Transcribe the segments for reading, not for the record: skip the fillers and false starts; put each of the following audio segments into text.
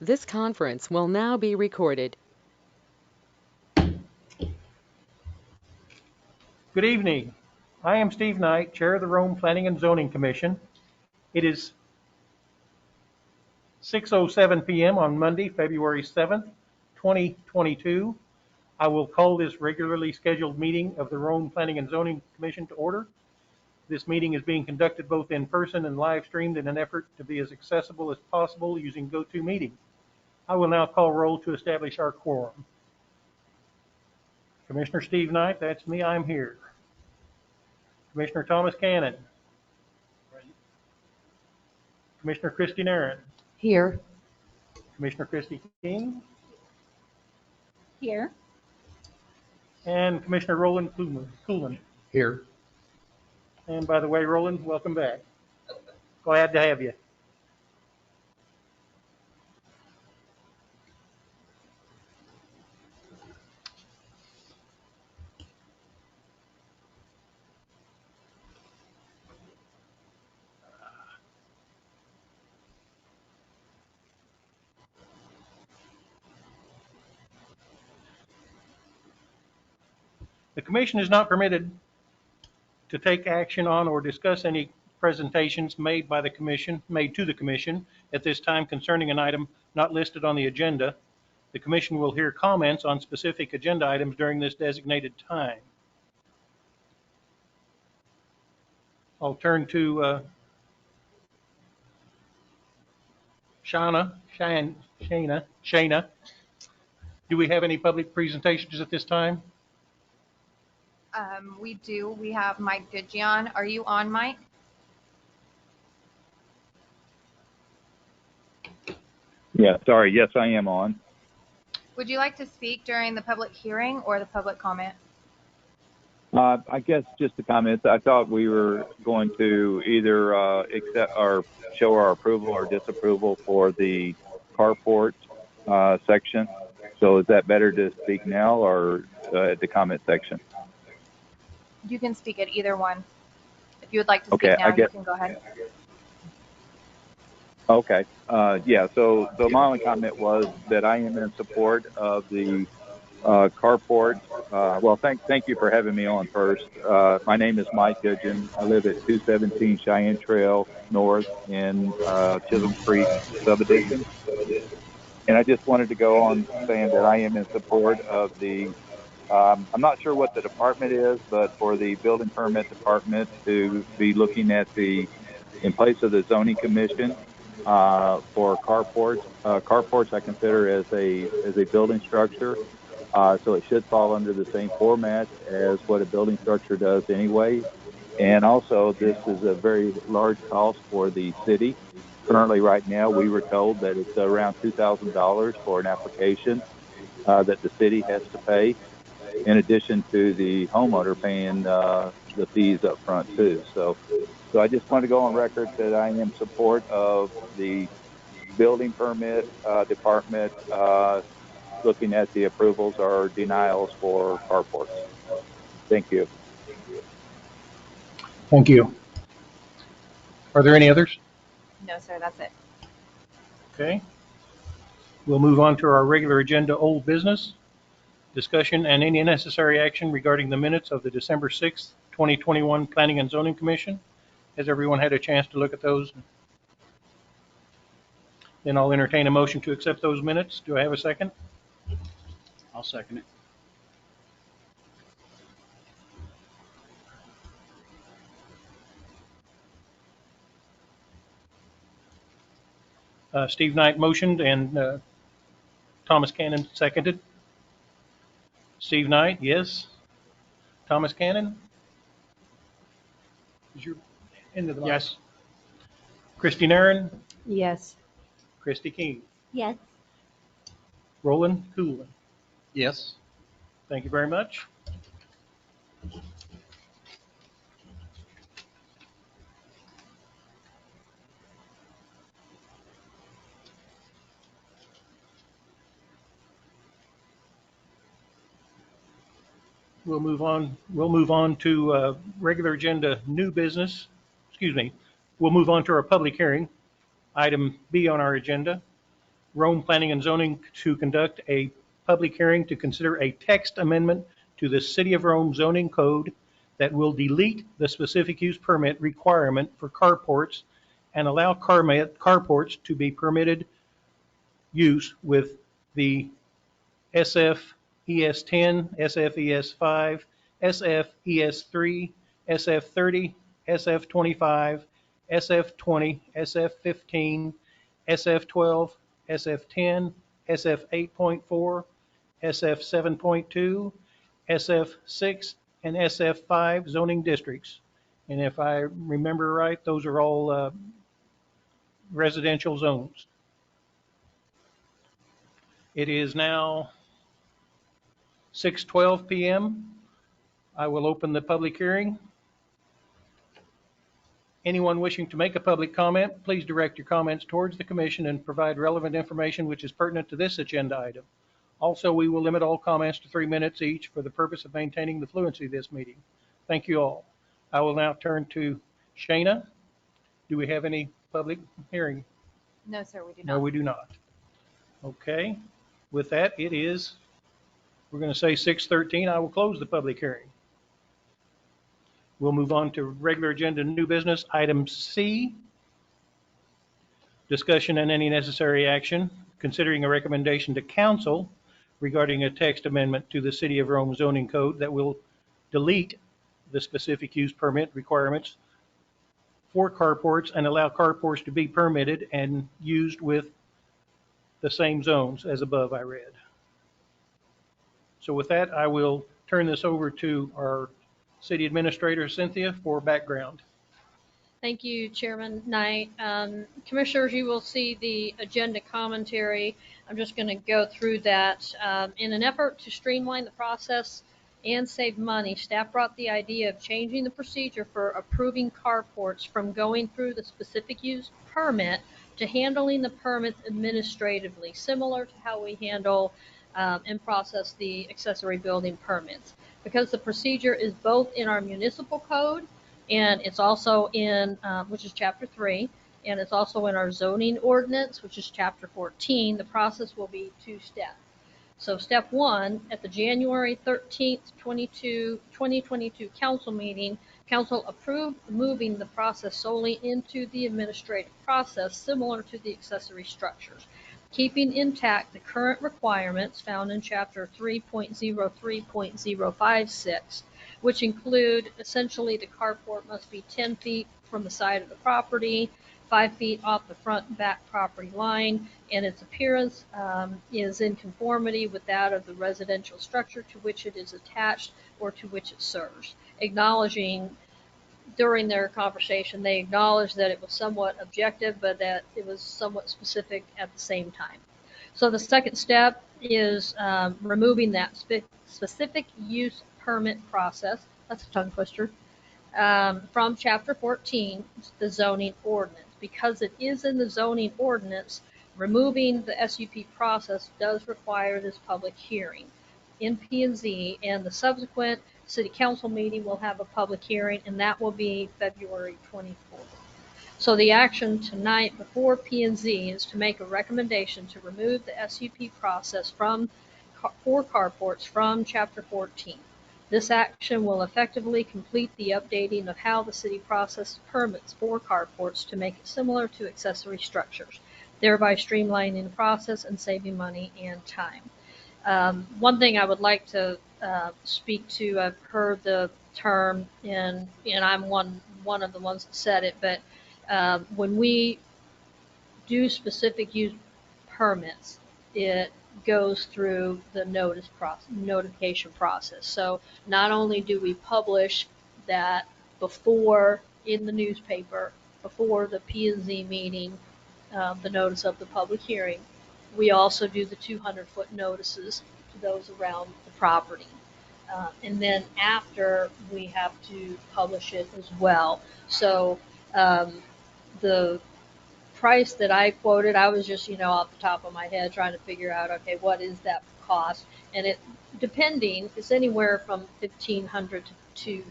This conference will now be recorded. Good evening. I am Steve Knight, Chair of the Rhome Planning and Zoning Commission. It is 6:07 p.m. on Monday, February 7th, 2022. I will call this regularly scheduled meeting of the Rhome Planning and Zoning Commission to order. This meeting is being conducted both in person and live streamed in an effort to be as accessible as possible using GoToMeeting. I will now call roll to establish our quorum. Commissioner Steve Knight, that's me, I'm here. Commissioner Thomas Cannon. Commissioner Christy Nairn. Here. Commissioner Christy King. Here. And Commissioner Roland Coolan. Here. And by the way, Roland, welcome back. Glad to have you. The Commission is not permitted to take action on or discuss any presentations made to the Commission at this time concerning an item not listed on the agenda. The Commission will hear comments on specific agenda items during this designated time. I'll turn to Shana. Do we have any public presentations at this time? We do. We have Mike Digion. Are you on, Mike? Yeah, sorry. Yes, I am on. Would you like to speak during the public hearing or the public comment? I guess just the comments. I thought we were going to either accept or show our approval or disapproval for the carport section. So is that better to speak now or at the comment section? You can speak at either one. If you would like to speak now, you can go ahead. Okay. Yeah. So my only comment was that I am in support of the carport. Well, thank you for having me on first. My name is Mike Digion. I live at 217 Cheyenne Trail North in Chisholm Creek subdivision. And I just wanted to go on saying that I am in support of the I'm not sure what the department is, but for the building permit department to be looking at in place of the zoning commission for carports. Carports I consider as a building structure, so it should fall under the same format as what a building structure does anyway. And also, this is a very large cost for the city. Currently, right now, we were told that it's around $2,000 for an application that the city has to pay, in addition to the homeowner paying the fees up front too. So I just want to go on record that I am in support of the building permit department looking at the approvals or denials for carports. Thank you. Thank you. Are there any others? No, sir, that's it. Okay. We'll move on to our regular agenda, old business. Discussion and any necessary action regarding the minutes of the December 6th, 2021 Planning and Zoning Commission. Has everyone had a chance to look at those? Then I'll entertain a motion to accept those minutes. Do I have a second? I'll second it. Steve Knight motioned and Thomas Cannon seconded. Steve Knight, yes. Thomas Cannon? Is your end of the line? Yes. Christy Nairn? Yes. Christy King? Yes. Roland Coolan? Yes. Thank you very much. We'll move on to regular agenda new business. Excuse me. We'll move on to our public hearing. Item B on our agenda. Rhome Planning and Zoning to conduct a public hearing to consider a text amendment to the City of Rome zoning code that will delete the specific use permit requirement for carports and allow carports to be permitted use with the SF ES 10, SF ES 5, SF ES 3, SF 30, SF 25, SF 20, SF 15, SF 12, SF 10, SF 8.4, SF 7.2, SF 6, and SF 5 zoning districts. And if I remember right, those are all residential zones. It is now 6:12 p.m. I will open the public hearing. Anyone wishing to make a public comment, please direct your comments towards the commission and provide relevant information which is pertinent to this agenda item. Also, we will limit all comments to 3 minutes each for the purpose of maintaining the fluency of this meeting. Thank you all. I will now turn to Shayna. Do we have any public hearing? No, sir, we do No, not. we do not. Okay. With that, we're going to say 6:13. I will close the public hearing. We'll move on to regular agenda new business. Item C, discussion and any necessary action, considering a recommendation to council regarding a text amendment to the City of Rome zoning code that will delete the specific use permit requirements for carports and allow carports to be permitted and used with the same zones as above I read. So with that, I will turn this over to our city administrator, Cynthia, for background. Thank you, Chairman Knight. Commissioners, you will see the agenda commentary. I'm just going to go through that. In an effort to streamline the process and save money, staff brought the idea of changing the procedure for approving carports from going through the specific use permit to handling the permits administratively, similar to how we handle and process the accessory building permits. Because the procedure is both in our municipal code and it's also in, which is Chapter 3, and it's also in our zoning ordinance, which is Chapter 14. The process will be 2 steps. So step 1, at the January 13th, 2022 council meeting, council approved moving the process solely into the administrative process, similar to the accessory structures, keeping intact the current requirements found in Chapter 3.03.056, which include essentially the carport must be 10 feet from the side of the property, 5 feet off the front and back property line, and its appearance is in conformity with that of the residential structure to which it is attached or to which it serves. Acknowledging during their conversation, they acknowledged that it was somewhat objective, but that it was somewhat specific at the same time. So the second step is removing that specific use permit process, that's a tongue twister, from Chapter 14, the zoning ordinance. Because it is in the zoning ordinance, removing the SUP process does require this public hearing in P&Z, and the subsequent city council meeting will have a public hearing, and that will be February 24th. So the action tonight before P&Z is to make a recommendation to remove the SUP process for carports from Chapter 14. This action will effectively complete the updating of how the city processes permits for carports to make it similar to accessory structures, thereby streamlining the process and saving money and time. One thing I would like to speak to, I've heard the term, and I'm one of the ones that said it, but when we do specific use permits, it goes through the notification process. So not only do we publish that before in the newspaper, before the P&Z meeting, the notice of the public hearing, we also do the 200-foot notices to those around the property. And then after, we have to publish it as well. So the price that I quoted, I was just, off the top of my head trying to figure out, okay, what is that cost? And it, depending, it's anywhere from $1,500 to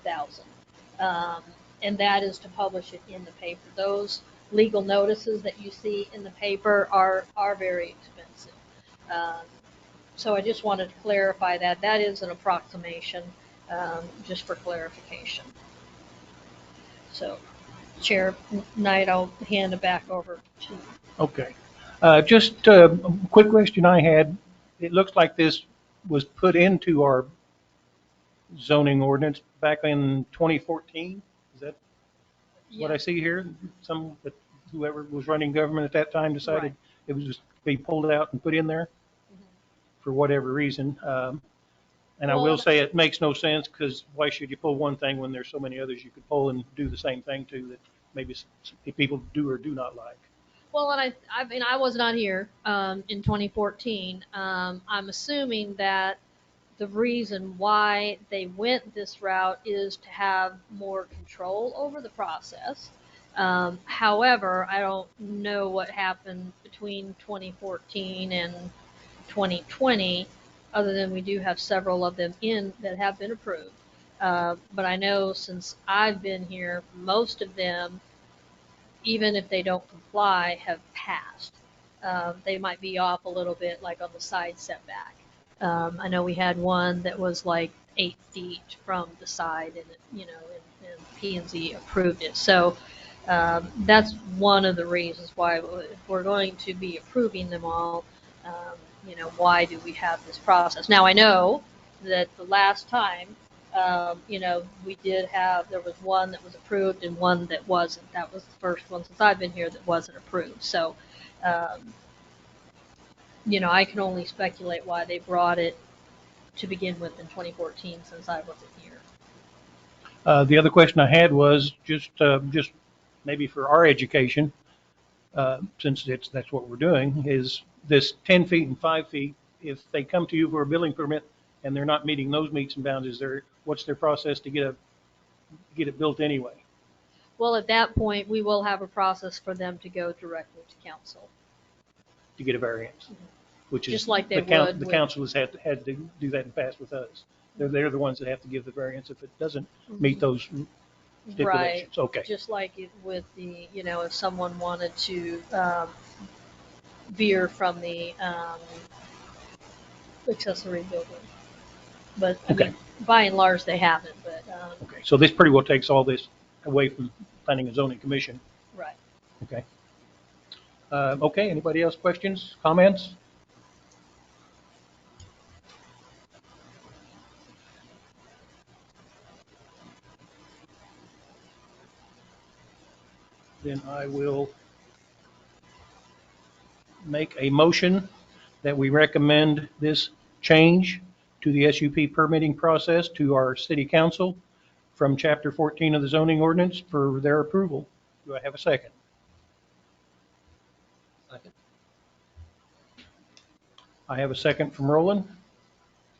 $2,000. And that is to publish it in the paper. Those legal notices that you see in the paper are very expensive. So I just wanted to clarify that. That is an approximation, just for clarification. So, Chair Knight, I'll hand it back over to you. Okay. Just a quick question I had. It looks like this was put into our zoning ordinance back in 2014. Is that what I see here? Whoever was running government at that time decided Right. it was just be pulled out and put in there for whatever reason. And I Well, will say it makes no sense, because why should you pull one thing when there's so many others you could pull and do the same thing to that maybe people do or do not like? Well, and I mean, I was not here in 2014. I'm assuming that the reason why they went this route is to have more control over the process. However, I don't know what happened between 2014 and 2020, other than we do have several of them in that have been approved. But I know since I've been here, most of them, even if they don't comply, have passed. They might be off a little bit, like on the side setback. I know we had one that was like 8 feet from the side, and and P&Z approved it. So that's one of the reasons why, if we're going to be approving them all, why do we have this process? Now I know that the last time, we did have, there was one that was approved and one that wasn't. That was the first one since I've been here that wasn't approved. So, I can only speculate why they brought it to begin with in 2014, since I wasn't here. The other question I had was just maybe for our education, since that's what we're doing, is this 10 feet and 5 feet. If they come to you for a building permit and they're not meeting those meets and bounds, what's their process to get it built anyway? Well, at that point, we will have a process for them to go directly to council. To get a variance, which is Just like they the would the with- council has had to do that in the past with us. They're the ones that have to give the variance if it doesn't meet those Right. stipulations. Okay. Just like it with the, if someone wanted to veer from the accessory building. But I Okay. mean, by and large, they haven't. But Okay. So this pretty well takes all this away from Planning and Zoning Commission. right. Okay. Okay. Anybody else? Questions? Comments? Then I will make a motion that we recommend this change to the SUP permitting process to our city council from Chapter 14 of the zoning ordinance for their approval. Do I have a second? Second. I have a second from Roland.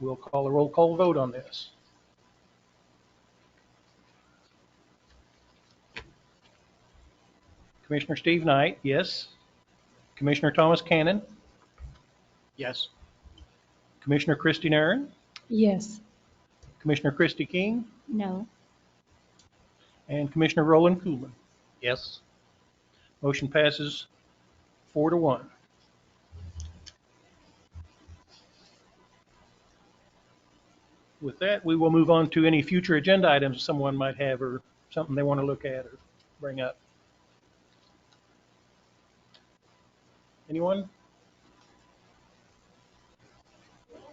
We'll call a roll call vote on this. Commissioner Steve Knight, yes. Commissioner Thomas Cannon, Yes. Commissioner Christy Nairn, Yes. Commissioner Christy King, No. and Commissioner Roland Kuhlman. Yes. Motion passes 4-1. With that, we will move on to any future agenda items someone might have or something they want to look at or bring up. Anyone?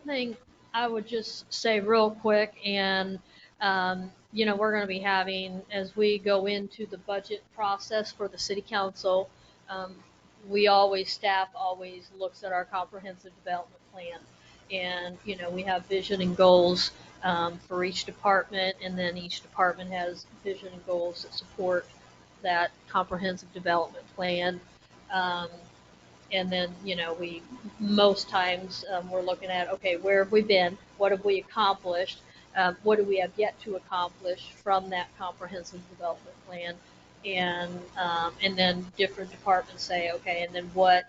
Thing I would just say real quick, and we're going to be having, as we go into the budget process for the city council, staff always looks at our comprehensive development plan, and we have vision and goals for each department, and then each department has vision and goals that support that comprehensive development plan. And then, we most times we're looking at, okay, where have we been? What have we accomplished? What do we have yet to accomplish from that comprehensive development plan? And then different departments say, okay, and then what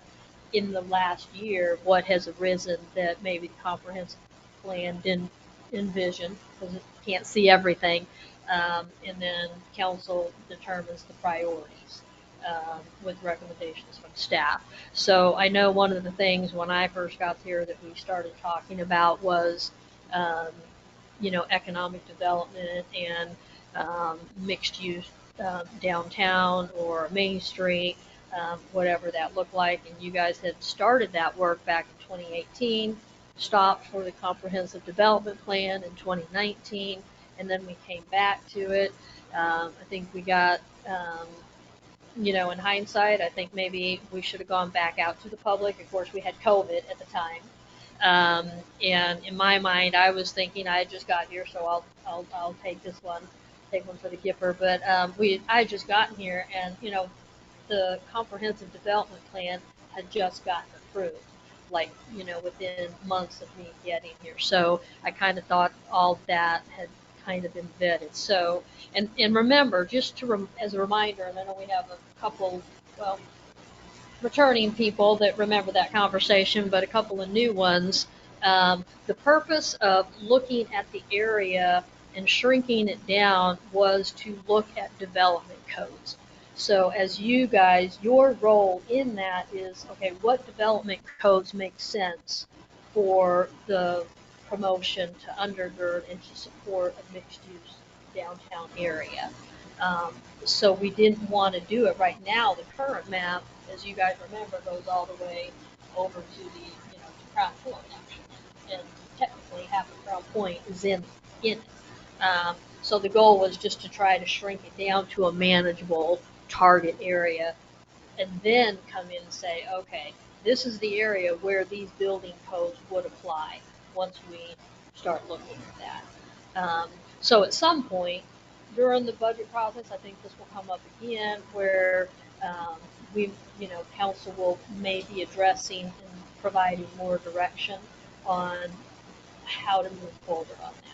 in the last year, what has arisen that maybe the comprehensive plan didn't envision, because it can't see everything. And then council determines the priorities. with recommendations from staff. So I know one of the things when I first got here that we started talking about was, um, economic development and mixed use downtown or Main Street, whatever that looked like. And you guys had started that work back in 2018, stopped for the comprehensive development plan in 2019, and then we came back to it. I think we got, in hindsight, I think maybe we should have gone back out to the public. Of course, we had COVID at the time. And in my mind, I was thinking I had just got here, so I'll take this one, take one for the Gipper. But I had just gotten here, and the comprehensive development plan had just gotten approved, like within months of me getting here. So I kind of thought all that had kind of been vetted. So and remember, just as a reminder, and I know we have a couple, well, returning people that remember that conversation, but a couple of new ones. The purpose of looking at the area and shrinking it down was to look at development codes. So as you guys, your role in that is, okay, what development codes make sense for the promotion to undergird and to support a mixed-use downtown area? So we didn't want to do it right now. The current map, as you guys remember, goes all the way over to the, to Crown Point, actually. And technically half of Crown Point is in it. So the goal was just to try to shrink it down to a manageable target area and then come in and say, okay, this is the area where these building codes would apply once we start looking at that. So at some point during the budget process, I think this will come up again where council will maybe addressing and providing more direction on how to move forward on that.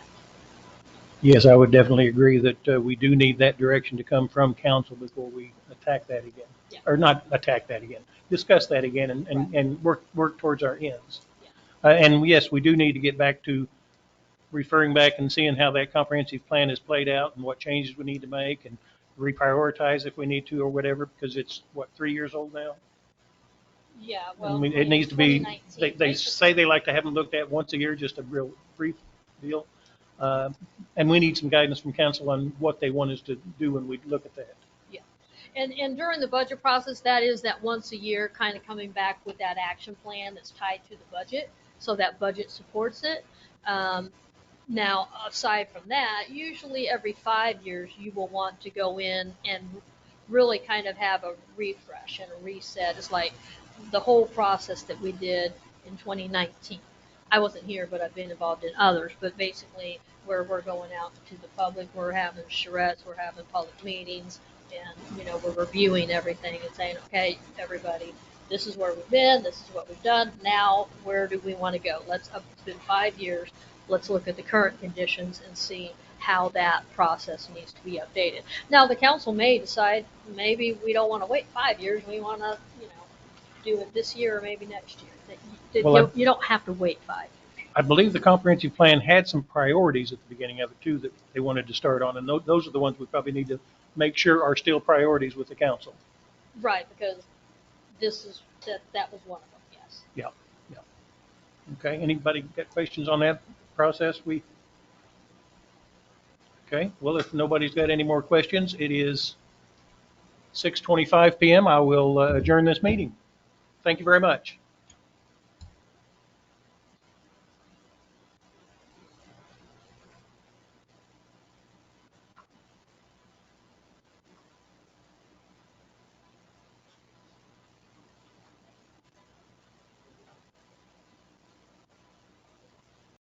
Yes, I would definitely agree that we do need that direction to come from council before we attack that again. Yeah. Or not attack that again, discuss that again and work towards our ends. Yeah. And yes, we do need to get back to referring back and seeing how that comprehensive plan is played out and what changes we need to make and reprioritize if we need to or whatever, because it's, 3 years old now? Yeah, I well, mean, it needs to be, 2019, they say they like to have them looked at once a year, just a real brief deal. And we need some guidance from council on what they want us to do when we look at that. Yeah. And during the budget process, that is that once a year kind of coming back with that action plan that's tied to the budget, so that budget supports it. Now, aside from that, usually every 5 years you will want to go in and really kind of have a refresh and a reset. It's like the whole process that we did in 2019. I wasn't here, but I've been involved in others. But basically, where we're going out to the public, we're having charrettes, we're having public meetings, and we're reviewing everything and saying, okay, everybody, this is where we've been, this is what we've done. Now, where do we want to go? It's been 5 years. Let's look at the current conditions and see how that process needs to be updated. Now, the council may decide maybe we don't want to wait 5 years. We want to, do it this year or maybe next year. Well, you don't have to wait 5 years. I believe the comprehensive plan had some priorities at the beginning of it too that they wanted to start on, and those are the ones we probably need to make sure are still priorities with the council. Right, because that was one of them, yes. Yeah. Okay, anybody got questions on that process? Okay, well, if nobody's got any more questions, it is 6:25 p.m. I will adjourn this meeting. Thank you very much.